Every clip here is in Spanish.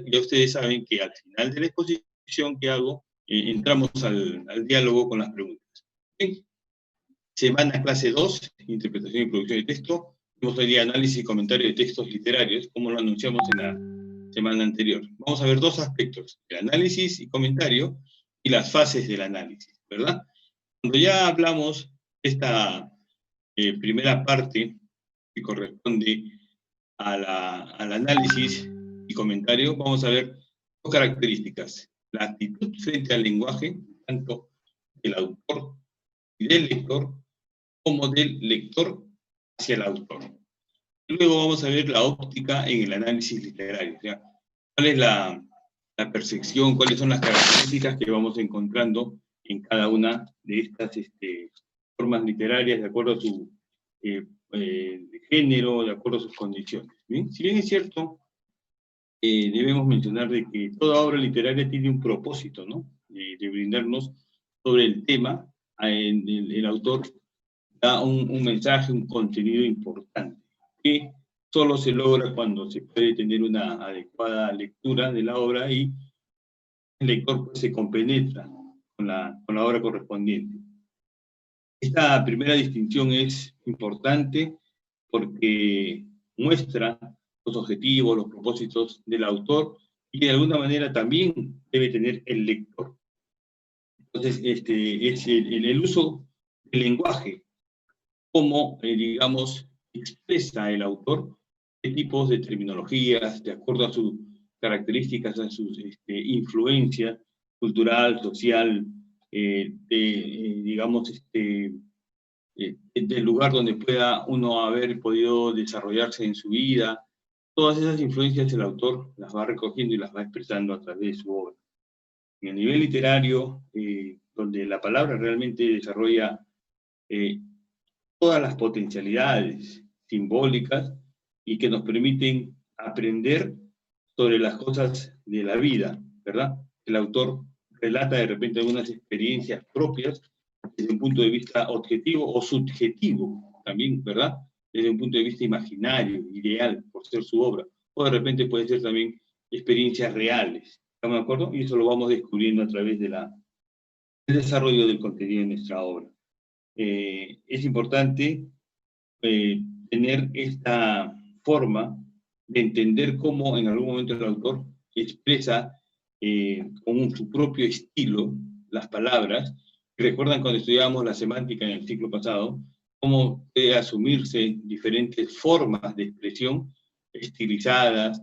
ya ustedes saben que al final de la exposición que hago, entramos al diálogo con las preguntas. ¿Sí? Semana clase 2, interpretación y producción de texto. Vamos hoy día análisis y comentario de textos literarios, como lo anunciamos en la semana anterior. Vamos a ver dos aspectos, el análisis y comentario y las fases del análisis, ¿verdad? Cuando ya hablamos de esta primera parte que corresponde al análisis y comentario, vamos a ver dos características. La actitud frente al lenguaje, tanto del autor y del lector, como del lector hacia el autor. Luego vamos a ver la óptica en el análisis literario. O sea, cuál es la percepción, cuáles son las características que vamos encontrando en cada una de estas formas literarias, de acuerdo a su género, de acuerdo a sus condiciones. ¿Bien? Si bien es cierto, debemos mencionar de que toda obra literaria tiene un propósito, ¿no? De brindarnos sobre el tema, el autor da un mensaje, un contenido importante, que solo se logra cuando se puede tener una adecuada lectura de la obra y el lector pues, se compenetra con la obra correspondiente. Esta primera distinción es importante porque muestra los objetivos, los propósitos del autor y de alguna manera también debe tener el lector. Entonces, es el uso del lenguaje, cómo, digamos, expresa el autor qué tipos de terminologías, de acuerdo a sus características, a sus influencia cultural, social, digamos, del lugar donde pueda uno haber podido desarrollarse en su vida. Todas esas influencias el autor las va recogiendo y las va expresando a través de su obra. En el nivel literario, donde la palabra realmente desarrolla todas las potencialidades simbólicas y que nos permiten aprender sobre las cosas de la vida, ¿verdad? El autor relata de repente algunas experiencias propias desde un punto de vista objetivo o subjetivo también, ¿verdad? Desde un punto de vista imaginario, ideal, por ser su obra. O de repente puede ser también experiencias reales, ¿estamos de acuerdo? Y eso lo vamos descubriendo a través del desarrollo del contenido de nuestra obra. Es importante tener esta forma de entender cómo en algún momento el autor expresa con su propio estilo las palabras. Recuerdan cuando estudiábamos la semántica en el ciclo pasado, cómo puede asumirse diferentes formas de expresión estilizadas,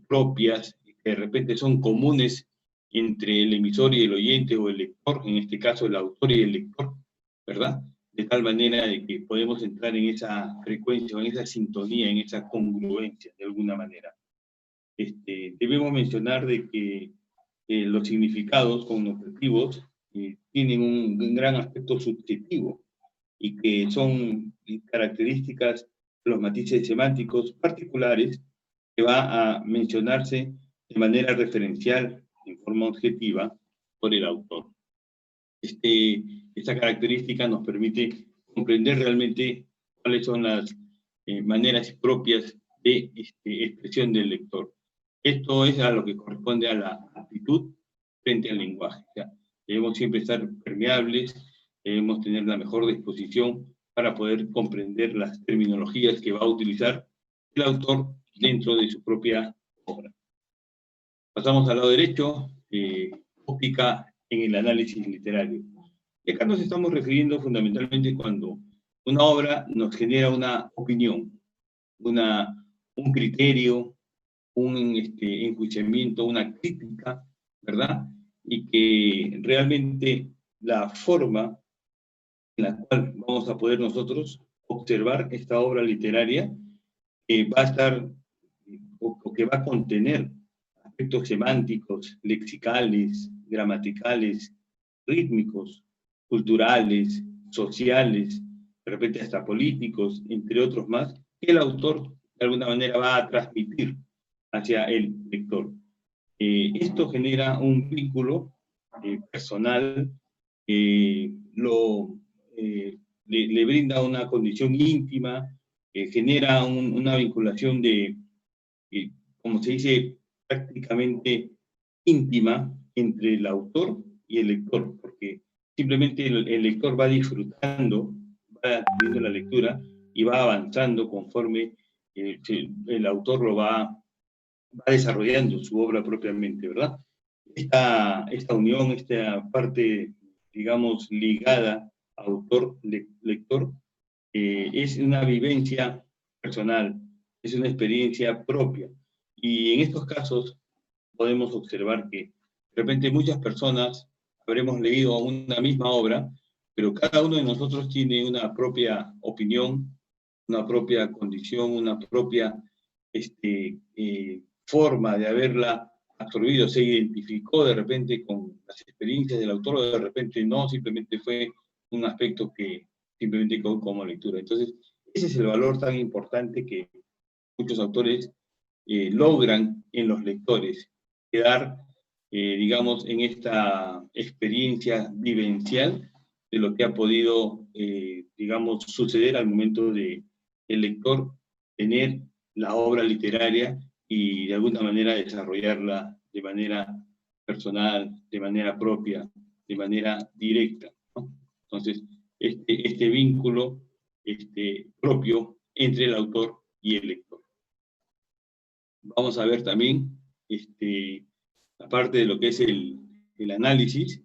propias, que de repente son comunes entre el emisor y el oyente o el lector, en este caso el autor y el lector, ¿verdad? De tal manera de que podemos entrar en esa frecuencia, en esa sintonía, en esa congruencia, de alguna manera. Debemos mencionar de que los significados connotativos tienen un gran aspecto subjetivo y que son características, los matices semánticos particulares que va a mencionarse de manera referencial, en forma objetiva, por el autor. Esta característica nos permite comprender realmente cuáles son las maneras propias de expresión del lector. Esto es a lo que corresponde a la actitud frente al lenguaje. O sea, debemos siempre estar permeables, debemos tener la mejor disposición para poder comprender las terminologías que va a utilizar el autor dentro de su propia obra. Pasamos al lado derecho, óptica en el análisis literario. Y acá nos estamos refiriendo fundamentalmente cuando una obra nos genera una opinión, un criterio, un enjuiciamiento, una crítica, ¿verdad? Y que realmente la forma en la cual vamos a poder nosotros observar esta obra literaria va a estar, o que va a contener aspectos semánticos, lexicales, gramaticales, rítmicos, culturales, sociales, de repente hasta políticos, entre otros más, que el autor de alguna manera va a transmitir hacia el lector. Esto genera un vínculo personal, le brinda una condición íntima, genera una vinculación de, como se dice, prácticamente íntima entre el autor y el lector, porque simplemente el lector va disfrutando, va teniendo la lectura y va avanzando conforme el autor va desarrollando su obra propiamente, ¿verdad? Esta unión, esta parte, digamos, ligada autor-lector, es una vivencia personal, es una experiencia propia. Y en estos casos podemos observar que de repente muchas personas habremos leído una misma obra, pero cada uno de nosotros tiene una propia opinión, una propia condición, una propia forma de haberla absorbido, se identificó de repente con las experiencias del autor, o de repente no, simplemente fue un aspecto que simplemente quedó como lectura. Entonces, ese es el valor tan importante que muchos autores logran en los lectores, quedar, digamos, en esta experiencia vivencial de lo que ha podido, digamos, suceder al momento de el lector tener la obra literaria y de alguna manera desarrollarla de manera personal, de manera propia, de manera directa, ¿no? Entonces, este vínculo propio entre el autor y el lector. Vamos a ver también la parte de lo que es el análisis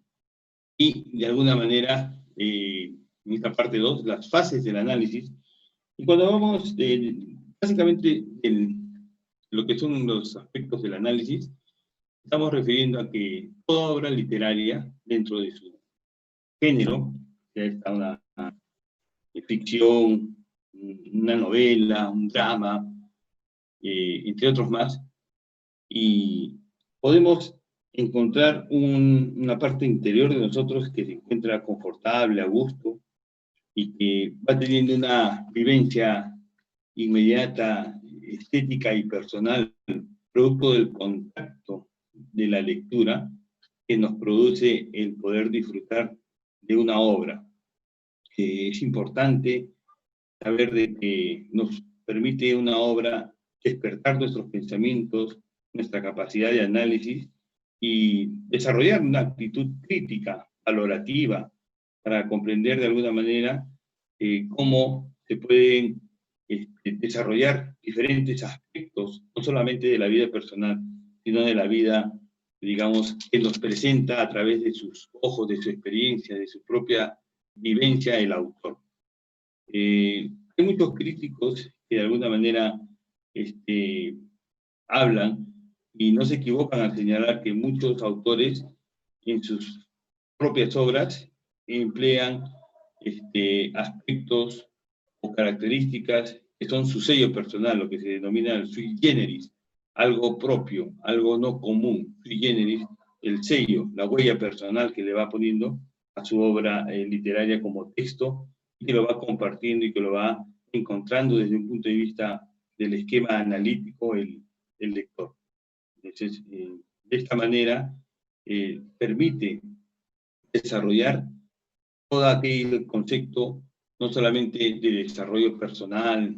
y de alguna manera, en esta parte 2, las fases del análisis. Y cuando vamos, básicamente, lo que son los aspectos del análisis, estamos refiriendo a que toda obra literaria, dentro de su género, ya está una ficción, una novela, un drama, entre otros más, y podemos encontrar una parte interior de nosotros que se encuentra confortable, a gusto, y que va teniendo una vivencia inmediata, estética y personal, producto del contacto de la lectura, que nos produce el poder disfrutar de una obra. Es importante saber de que nos permite una obra despertar nuestros pensamientos, nuestra capacidad de análisis y desarrollar una actitud crítica, valorativa, para comprender de alguna manera cómo se pueden desarrollar diferentes aspectos, no solamente de la vida personal, sino de la vida, digamos, que nos presenta a través de sus ojos, de su experiencia, de su propia vivencia el autor. Hay muchos críticos que de alguna manera hablan y no se equivocan al señalar que muchos autores en sus propias obras emplean aspectos o características que son su sello personal, lo que se denomina el sui generis, algo propio, algo no común, sui generis, el sello, la huella personal que le va poniendo a su obra literaria como texto y que lo va compartiendo y que lo va encontrando desde un punto de vista del esquema analítico el lector. Entonces, de esta manera, permite desarrollar todo aquel concepto, no solamente de desarrollo personal,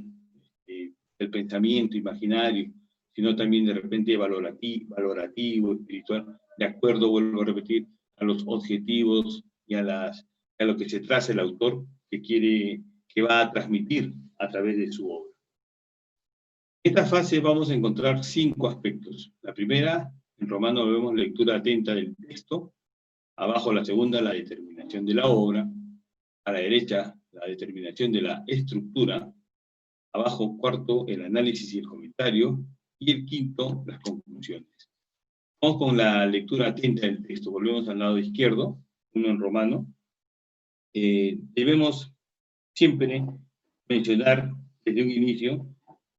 del pensamiento imaginario, sino también de repente valorativo, espiritual, de acuerdo, vuelvo a repetir, a los objetivos y a lo que se traza el autor que va a transmitir a través de su obra. En esta fase vamos a encontrar 5 aspectos. La primera, en romano vemos lectura atenta del texto, abajo la segunda, la determinación de la obra, a la derecha, la determinación de la estructura, abajo cuarto, el análisis y el comentario, y el quinto, las conclusiones. Vamos con la lectura atenta del texto. Volvemos al lado izquierdo, uno en romano. Debemos siempre mencionar desde un inicio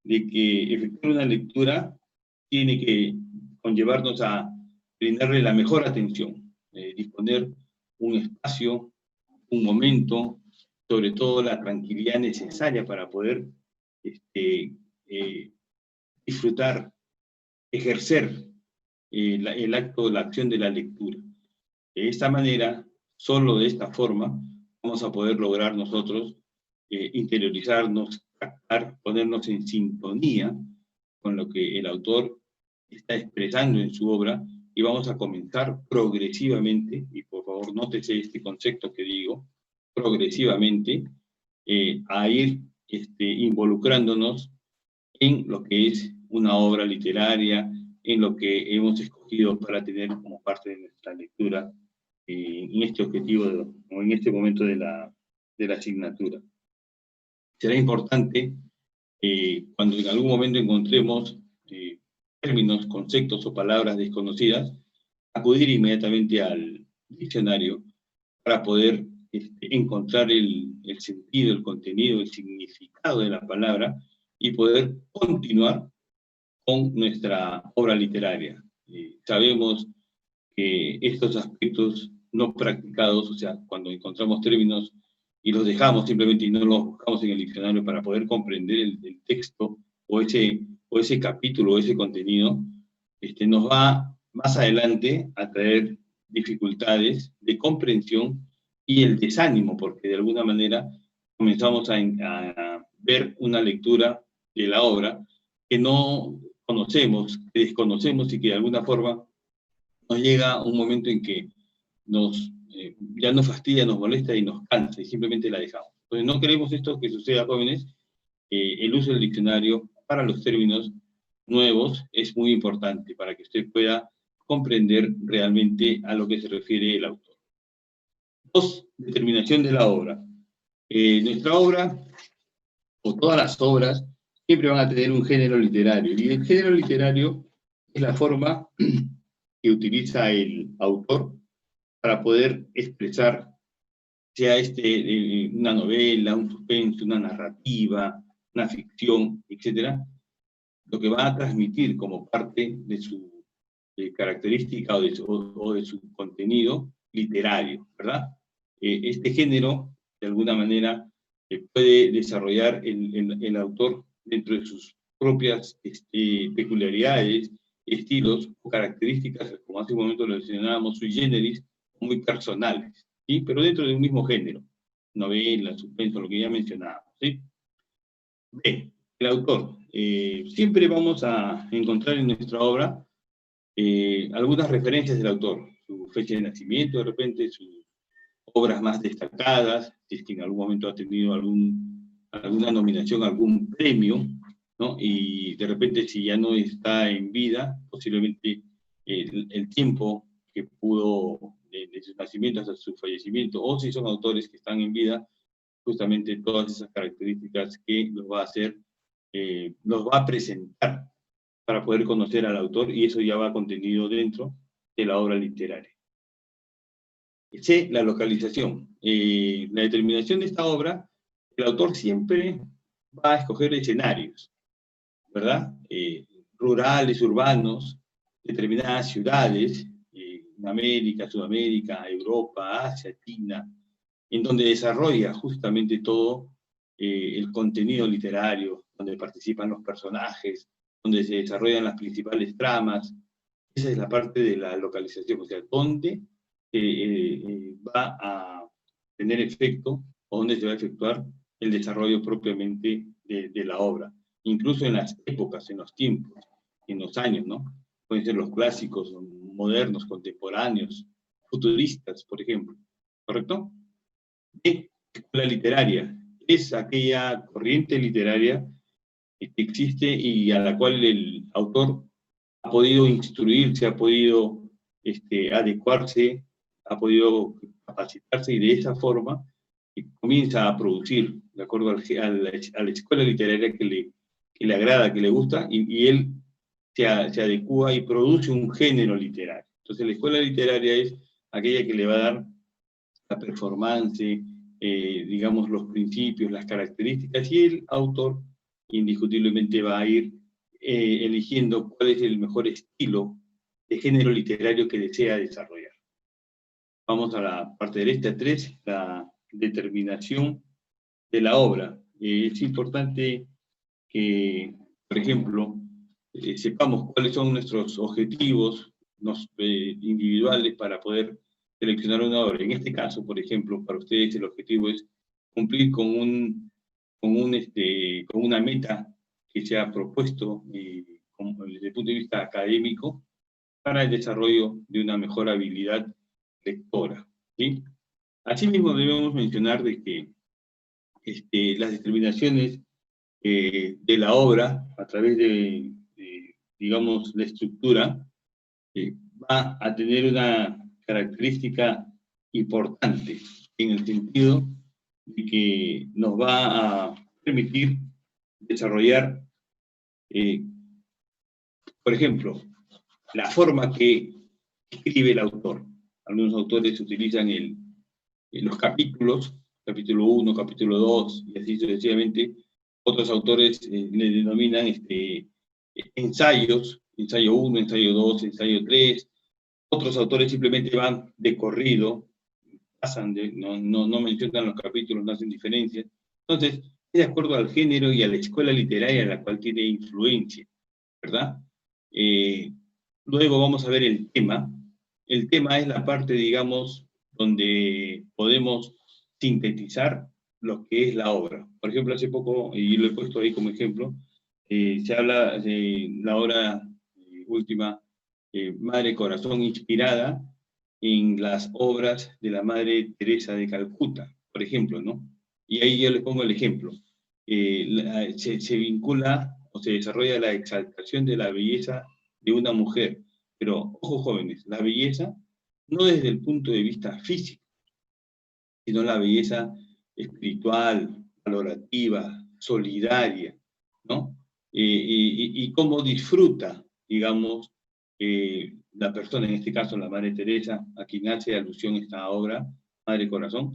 de que efectuar una lectura tiene que conllevarnos a brindarle la mejor atención, disponer un espacio, un momento, sobre todo la tranquilidad necesaria para poder disfrutar, ejercer el acto, la acción de la lectura. De esta manera, solo de esta forma, vamos a poder lograr nosotros interiorizarnos, captar, ponernos en sintonía con lo que el autor está expresando en su obra, y vamos a comenzar progresivamente, y por favor nótese este concepto que digo, progresivamente, a ir involucrándonos en lo que es una obra literaria, en lo que hemos escogido para tener como parte de nuestra lectura en este objetivo o en este momento de la asignatura. Será importante cuando en algún momento encontremos términos, conceptos o palabras desconocidas, acudir inmediatamente al diccionario para poder encontrar el sentido, el contenido, el significado de la palabra y poder continuar con nuestra obra literaria. Sabemos que estos aspectos no practicados, o sea, cuando encontramos términos y los dejamos simplemente y no los buscamos en el diccionario para poder comprender el texto o ese capítulo o ese contenido, nos va más adelante a traer dificultades de comprensión y el desánimo, porque de alguna manera comenzamos a ver una lectura de la obra que no conocemos, que desconocemos y que de alguna forma nos llega un momento en que ya nos fastidia, nos molesta y nos cansa y simplemente la dejamos. Entonces no queremos esto que suceda, jóvenes. El uso del diccionario para los términos nuevos es muy importante para que usted pueda comprender realmente a lo que se refiere el autor. 2. Determinación de la obra. Nuestra obra, o todas las obras, siempre van a tener un género literario. Y el género literario es la forma que utiliza el autor para poder expresar, sea una novela, un suspenso, una narrativa, una ficción, etcétera, lo que va a transmitir como parte de su característica o de su contenido literario, ¿verdad? Este género, de alguna manera, puede desarrollar el autor dentro de sus propias peculiaridades, estilos o características, como hace un momento lo mencionábamos, sui generis, muy personales, ¿sí? Pero dentro de un mismo género, novela, suspenso, lo que ya mencionábamos, ¿sí? B, el autor. Siempre vamos a encontrar en nuestra obra algunas referencias del autor, su fecha de nacimiento, de repente, sus obras más destacadas, si es que en algún momento ha tenido alguna nominación, algún premio, ¿no? Y de repente si ya no está en vida, posiblemente el tiempo que pudo, de su nacimiento hasta su fallecimiento, o si son autores que están en vida, justamente todas esas características que los va a hacer, los va a presentar para poder conocer al autor, y eso ya va contenido dentro de la obra literaria. C, la localización. La determinación de esta obra, el autor siempre va a escoger escenarios, ¿verdad? Rurales, urbanos, determinadas ciudades, en América, Sudamérica, Europa, Asia, China, en donde desarrolla justamente todo el contenido literario, donde participan los personajes, donde se desarrollan las principales tramas. Esa es la parte de la localización, o sea, dónde va a tener efecto o dónde se va a efectuar el desarrollo propiamente de la obra. Incluso en las épocas, en los tiempos, en los años, ¿no? Pueden ser los clásicos, modernos, contemporáneos, futuristas, por ejemplo. ¿Correcto? D, escuela literaria. Es aquella corriente literaria que existe y a la cual el autor ha podido instruirse, ha podido adecuarse, ha podido capacitarse y de esa forma comienza a producir, de acuerdo a la escuela literaria que le agrada, que le gusta, y él se adecua y produce un género literario. Entonces la escuela literaria es aquella que le va a dar la performance, digamos, los principios, las características, y el autor indiscutiblemente va a ir eligiendo cuál es el mejor estilo de género literario que desea desarrollar. Vamos a la parte derecha, 3, la determinación de la obra. Es importante que, por ejemplo, sepamos cuáles son nuestros objetivos individuales para poder seleccionar una obra. En este caso, por ejemplo, para ustedes el objetivo es cumplir con una meta que se ha propuesto desde el punto de vista académico para el desarrollo de una mejor habilidad lectora, ¿sí? Asimismo, debemos mencionar de que las determinaciones de la obra, a través digamos, la estructura, va a tener una característica importante, en el sentido de que nos va a permitir desarrollar, por ejemplo, la forma que escribe el autor. Algunos autores utilizan los capítulos, capítulo 1, capítulo 2, y así sucesivamente. Otros autores le denominan ensayos, ensayo 1, ensayo 2, ensayo 3. Otros autores simplemente van de corrido, pasan no mencionan los capítulos, no hacen diferencia. Entonces, es de acuerdo al género y a la escuela literaria a la cual tiene influencia, ¿verdad? Luego vamos a ver el tema. El tema es la parte, digamos, donde podemos sintetizar lo que es la obra. Por ejemplo, hace poco, y lo he puesto ahí como ejemplo, se habla de la obra última, Madre Corazón, inspirada en las obras de la Madre Teresa de Calcuta, por ejemplo, ¿no? Y ahí yo les pongo el ejemplo. Se vincula o se desarrolla la exaltación de la belleza de una mujer, pero, ojo jóvenes, la belleza no desde el punto de vista físico, sino la belleza espiritual, valorativa, solidaria, ¿no? Y cómo disfruta, digamos, la persona, en este caso la Madre Teresa, a quien hace alusión esta obra, Madre Corazón,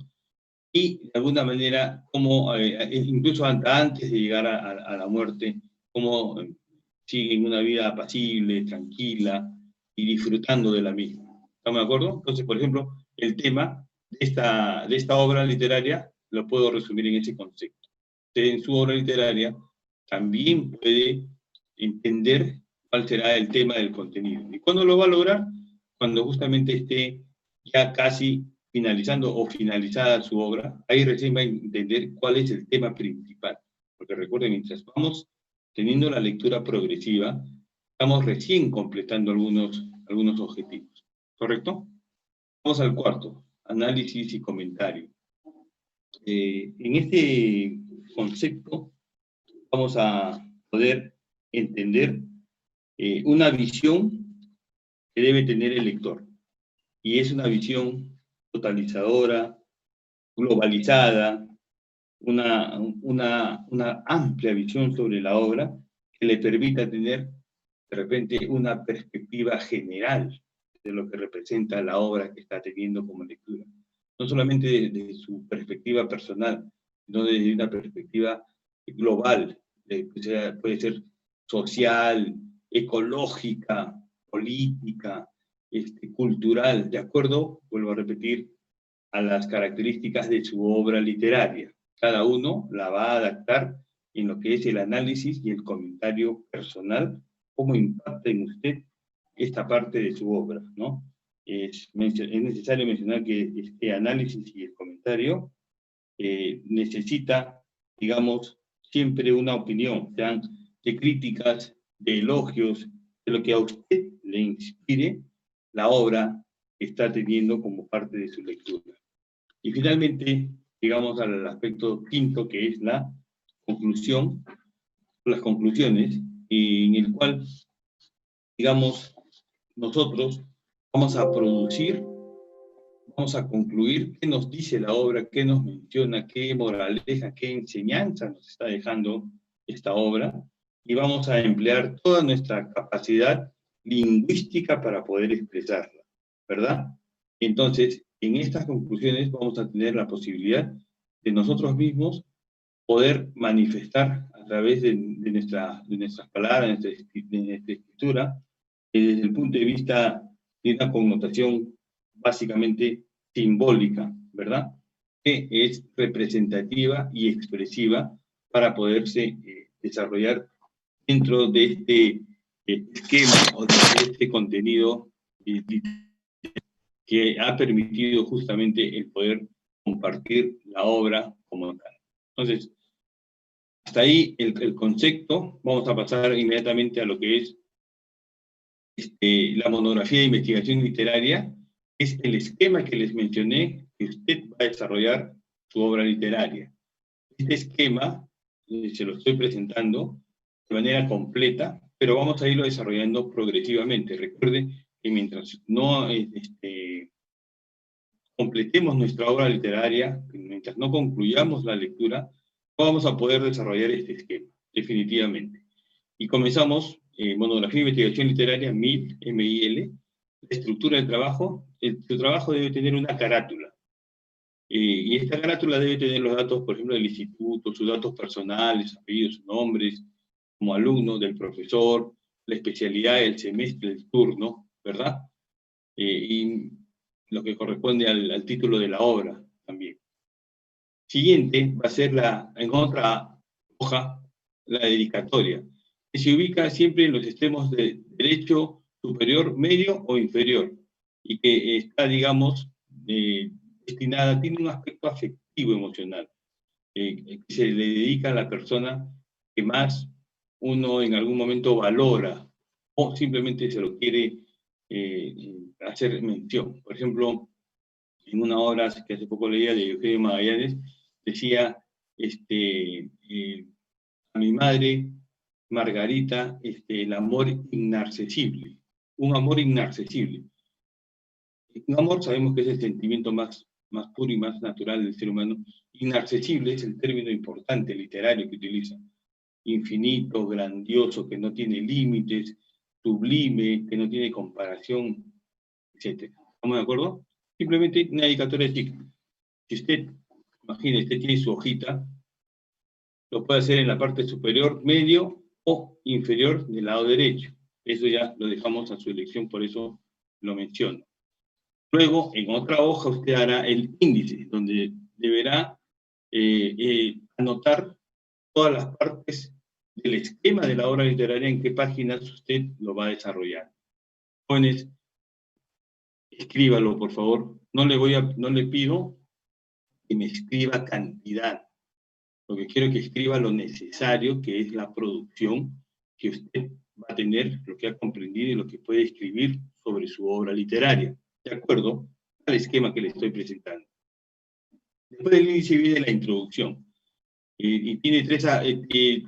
y de alguna manera, como incluso antes de llegar a la muerte, cómo siguen una vida apacible, tranquila y disfrutando de la misma. ¿Estamos de acuerdo? Entonces, por ejemplo, el tema de esta obra literaria lo puedo resumir en ese concepto. Usted en su obra literaria también puede entender cuál será el tema del contenido. ¿Y cuándo lo va a lograr? Cuando justamente esté ya casi finalizando o finalizada su obra, ahí recién va a entender cuál es el tema principal. Porque recuerden, mientras vamos teniendo la lectura progresiva, estamos recién completando algunos objetivos. ¿Correcto? Vamos al cuarto, análisis y comentario. En este concepto vamos a poder entender una visión que debe tener el lector. Y es una visión totalizadora, globalizada, una amplia visión sobre la obra que le permita tener de repente una perspectiva general de lo que representa la obra que está teniendo como lectura. No solamente desde su perspectiva personal, sino desde una perspectiva global, puede ser social, ecológica, política, cultural, de acuerdo, vuelvo a repetir, a las características de su obra literaria. Cada uno la va a adaptar en lo que es el análisis y el comentario personal, cómo impacta en usted esta parte de su obra, ¿no? Es necesario mencionar que este análisis y el comentario necesita, digamos, siempre una opinión, sean de críticas, de elogios, de lo que a usted le inspire la obra que está teniendo como parte de su lectura. Y finalmente, llegamos al aspecto quinto, que es la conclusión, las conclusiones, en el cual, digamos, nosotros vamos a producir, vamos a concluir qué nos dice la obra, qué nos menciona, qué moraleja, qué enseñanza nos está dejando esta obra, y vamos a emplear toda nuestra capacidad lingüística para poder expresarla, ¿verdad? Entonces, en estas conclusiones vamos a tener la posibilidad de nosotros mismos poder manifestar a través de nuestras palabras, de nuestra escritura, desde el punto de vista de una connotación básicamente simbólica, ¿verdad? Que es representativa y expresiva para poderse desarrollar dentro de este esquema o de este contenido que ha permitido justamente el poder compartir la obra como tal. Entonces, hasta ahí el concepto. Vamos a pasar inmediatamente a lo que es la monografía de investigación literaria, es el esquema que les mencioné que usted va a desarrollar su obra literaria. Este esquema se lo estoy presentando de manera completa, pero vamos a irlo desarrollando progresivamente. Recuerde que mientras no completemos nuestra obra literaria, mientras no concluyamos la lectura, no vamos a poder desarrollar este esquema, definitivamente. Y comenzamos, monografía de investigación literaria, MIL, M-I-L, la estructura del trabajo. Tu trabajo debe tener una carátula. Y esta carátula debe tener los datos, por ejemplo, del instituto, sus datos personales, apellidos, nombres, como alumno, del profesor, la especialidad, el semestre, el turno, ¿verdad? Y lo que corresponde al título de la obra también. Siguiente va a ser en otra hoja, la dedicatoria, que se ubica siempre en los extremos de derecho superior, medio o inferior, y que está, digamos, destinada, tiene un aspecto afectivo emocional, que se le dedica a la persona que más uno en algún momento valora, o simplemente se lo quiere hacer mención. Por ejemplo, en una obra que hace poco leía de Eugenio Magallanes, decía, a mi madre, Margarita, el amor inaccesible, un amor inaccesible. Un amor sabemos que es el sentimiento más puro y más natural del ser humano. Inaccesible es el término importante literario que utiliza. Infinito, grandioso, que no tiene límites, sublime, que no tiene comparación, etc. ¿Estamos de acuerdo? Simplemente una dedicatoria chica. Si usted, imagine, usted tiene su hojita, lo puede hacer en la parte superior, medio o inferior del lado derecho. Eso ya lo dejamos a su elección, por eso lo menciono. Luego, en otra hoja, usted hará el índice, donde deberá anotar todas las partes del esquema de la obra literaria, en qué páginas usted lo va a desarrollar. Jóvenes, escríbalo, por favor. No le pido que me escriba cantidad. Lo que quiero es que escriba lo necesario, que es la producción que usted va a tener, lo que ha comprendido y lo que puede escribir sobre su obra literaria, de acuerdo al esquema que le estoy presentando. Después del índice viene la introducción, y tiene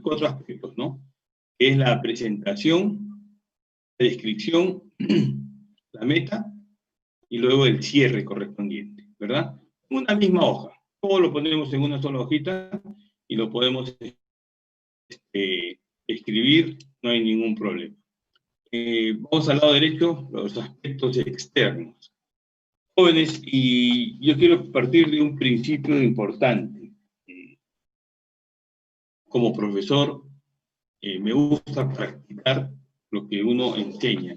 4 aspectos, ¿no? Que es la presentación, la descripción, la meta, y luego el cierre correspondiente, ¿verdad? Una misma hoja. Todo lo ponemos en una sola hojita y lo podemos escribir, no hay ningún problema. Vamos al lado derecho, los aspectos externos. Jóvenes, y yo quiero partir de un principio importante. Como profesor, me gusta practicar lo que uno enseña.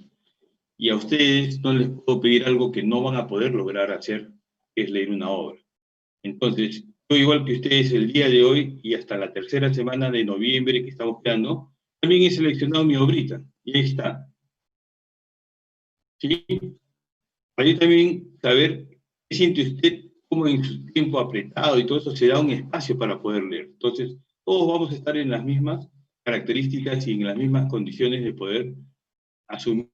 Y a ustedes no les puedo pedir algo que no van a poder lograr hacer, que es leer una obra. Entonces, yo igual que ustedes el día de hoy y hasta la tercera semana de noviembre que estamos quedando, también he seleccionado mi obrita. Y ahí está. ¿Sí? Para yo también saber qué siente usted, cómo en su tiempo apretado y todo eso se da un espacio para poder leer. Entonces, todos vamos a estar en las mismas características y en las mismas condiciones de poder asumir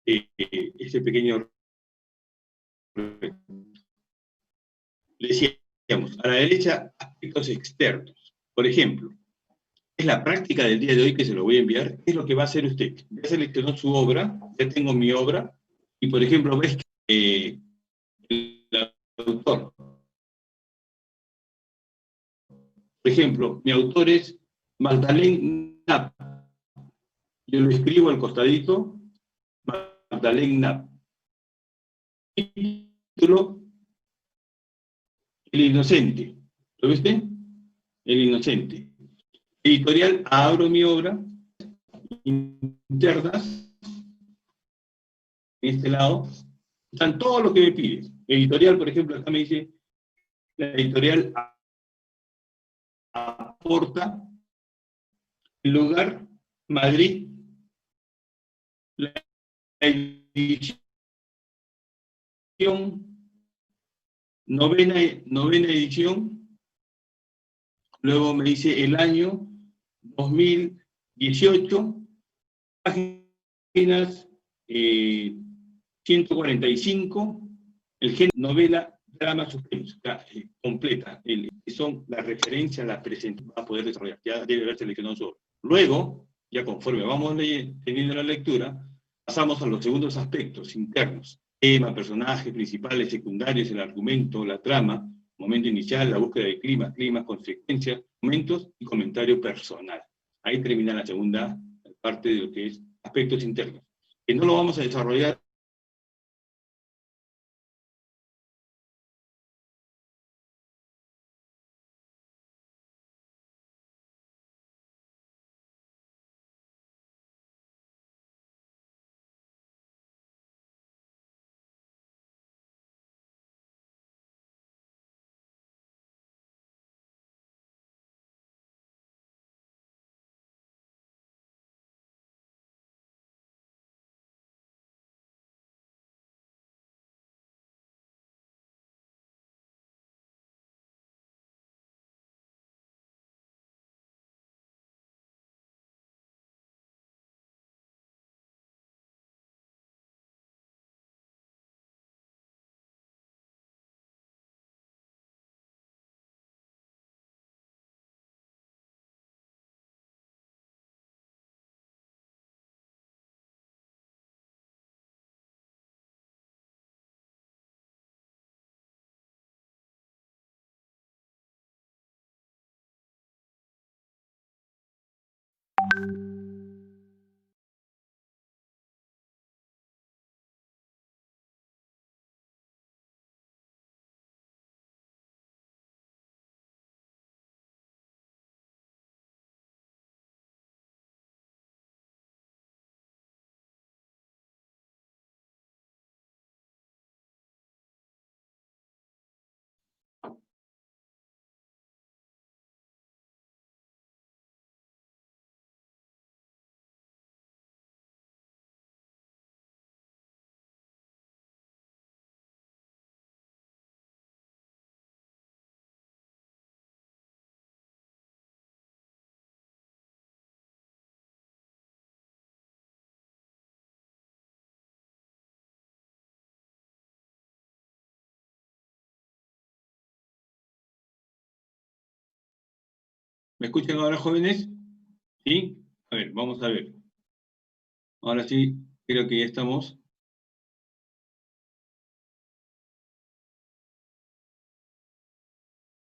este pequeño reto. Le decíamos, a la derecha, aspectos externos. Por ejemplo, es la práctica del día de hoy que se lo voy a enviar. ¿Qué es lo que va a hacer usted? Ya seleccionó su obra, ya tengo mi obra, y por ejemplo, ves que el autor, por ejemplo, mi autor es Magdalene Knapp. Yo lo escribo al costadito, Magdalene Knapp. Título, El Inocente. ¿Lo viste? El Inocente. Editorial, abro mi obra, internas, en este lado, están todos los que me pide. Editorial, por ejemplo, acá me dice, la editorial aporta el lugar Madrid, la edición, novena edición, luego me dice el año 2000, 18 páginas, 145, el género novela, drama, suspenso, completa, que son las referencias, las presentaciones para poder desarrollar, ya debe haber seleccionado su obra. Luego, ya conforme vamos teniendo la lectura, pasamos a los segundos aspectos internos, tema, personajes principales, secundarios, el argumento, la trama, momento inicial, la búsqueda de clima, consecuencias, momentos y comentario personal. Ahí termina la segunda parte de lo que es aspectos internos, que no lo vamos a desarrollar. ¿Me escuchan ahora, jóvenes? ¿Sí? A ver, vamos a ver. Ahora sí, creo que ya estamos.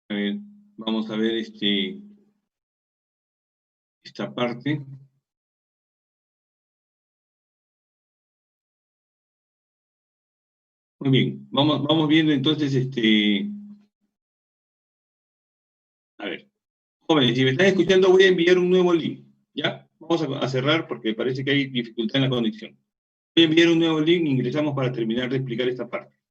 A ver, vamos a ver esta parte. Muy bien, vamos viendo entonces, a ver, jóvenes, si me están escuchando voy a enviar un nuevo link, ¿ya? Vamos a cerrar porque parece que hay dificultad en la conexión. Voy a enviar un nuevo link, ingresamos para terminar de explicar esta parte.